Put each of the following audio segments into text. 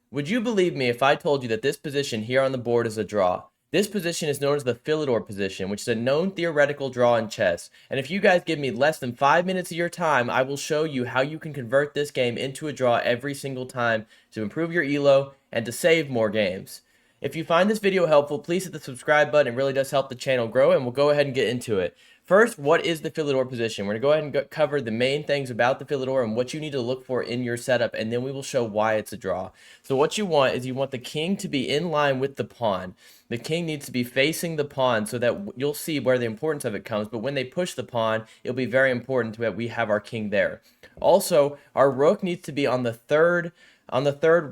Would you believe me if I told you that this position here on the board is a draw? This position is known as the Philidor position, which is a known theoretical draw in chess. And if you guys give me less than 5 minutes of your time, I will show you how you can convert this game into a draw every single time to improve your elo and to save more games. If you find this video helpful, please hit the subscribe button. It really does help the channel grow, and we'll go ahead and get into it. First, what is the Philidor position? We're going to go ahead and cover the main things about the Philidor and what you need to look for in your setup, and then we will show why it's a draw. So what you want is you want the king to be in line with the pawn. The king needs to be facing the pawn so that you'll see where the importance of it comes, but when they push the pawn, it'll be very important that we have our king there. Also, our rook needs to be on the third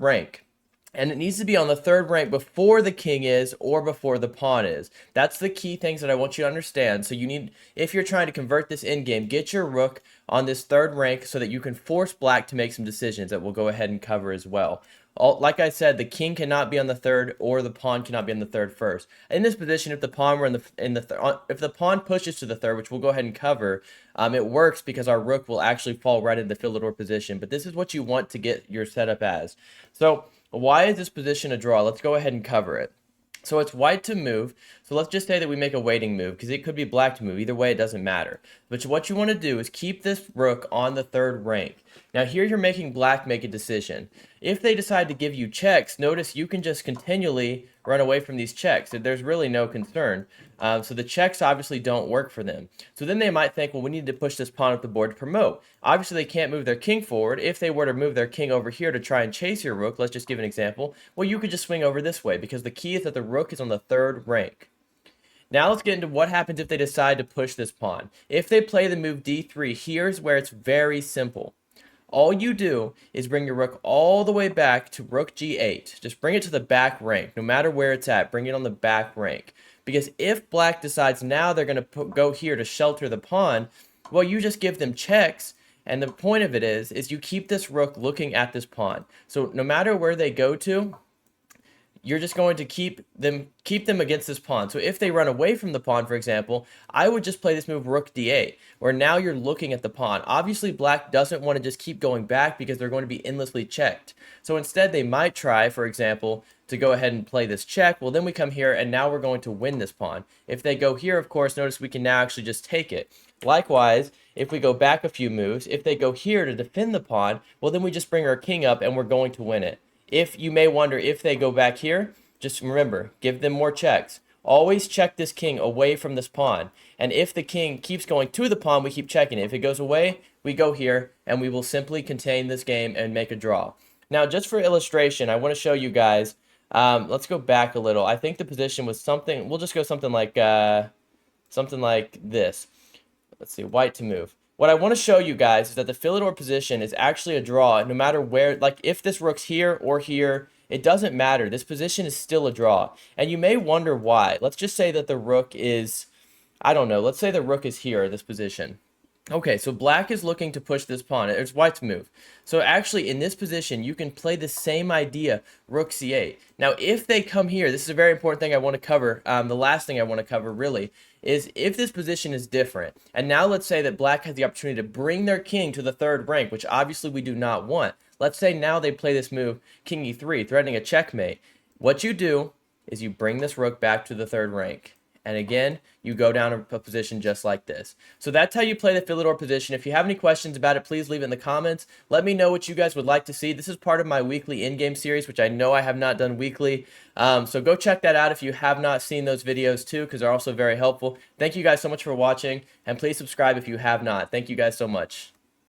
rank. And it needs to be on the third rank before the king is or before the pawn is. That's the key things that I want you to understand. So you need, if you're trying to convert this endgame, get your rook on this third rank so that you can force black to make some decisions that we'll go ahead and cover as well. Like I said, the king cannot be on the third or the pawn cannot be on the third first. In this position, if the pawn were if the pawn pushes to the third, which we'll go ahead and cover, it works because our rook will actually fall right into the Philidor position. But this is what you want to get your setup as. So why is this position a draw? Let's go ahead and cover it. So it's white to move. So let's just say that we make a waiting move because it could be black to move. Either way, it doesn't matter. But what you want to do is keep this rook on the third rank. Now here you're making black make a decision. If they decide to give you checks, notice you can just continually run away from these checks. There's really no concern. So the checks obviously don't work for them. So then they might think, well, we need to push this pawn up the board to promote. Obviously, they can't move their king forward. If they were to move their king over here to try and chase your rook, let's just give an example. Well, you could just swing over this way because the key is that the rook is on the third rank. Now let's get into what happens if they decide to push this pawn. If they play the move d3, here's where it's very simple. All you do is bring your rook all the way back to rook g8. Just bring it to the back rank, no matter where it's at. Bring it on the back rank. Because if black decides now they're going to go here to shelter the pawn, well, you just give them checks. And the point of it is you keep this rook looking at this pawn. So no matter where they go to, you're just going to keep them against this pawn. So if they run away from the pawn, for example, I would just play this move rook d8, where now you're looking at the pawn. Obviously, black doesn't want to just keep going back because they're going to be endlessly checked. So instead, they might try, for example, to go ahead and play this check. Well, then we come here, and now we're going to win this pawn. If they go here, of course, notice we can now actually just take it. Likewise, if we go back a few moves, if they go here to defend the pawn, well, then we just bring our king up, and we're going to win it. If you may wonder if they go back here, just remember, give them more checks. Always check this king away from this pawn. And if the king keeps going to the pawn, we keep checking it. If it goes away, we go here, and we will simply contain this game and make a draw. Now, just for illustration, I want to show you guys, let's go back a little. I think the position was something, we'll just go something like this. Let's see, white to move. What I want to show you guys is that the Philidor position is actually a draw no matter where, like if this rook's here or here, it doesn't matter. This position is still a draw. And you may wonder why. Let's just say that the rook is, I don't know, let's say the rook is here, this position. Okay, so black is looking to push this pawn. It's white's move. So actually, in this position, you can play the same idea, rook c8. Now, if they come here, this is a very important thing I want to cover. The last thing I want to cover, really, is if this position is different. And now let's say that black has the opportunity to bring their king to the third rank, which obviously we do not want. Let's say now they play this move, king e3, threatening a checkmate. What you do is you bring this rook back to the third rank. And again, you go down a position just like this. So that's how you play the Philidor position. If you have any questions about it, please leave it in the comments. Let me know what you guys would like to see. This is part of my weekly endgame series, which I know I have not done weekly. So go check that out if you have not seen those videos too, because they're also very helpful. Thank you guys so much for watching, and please subscribe if you have not. Thank you guys so much.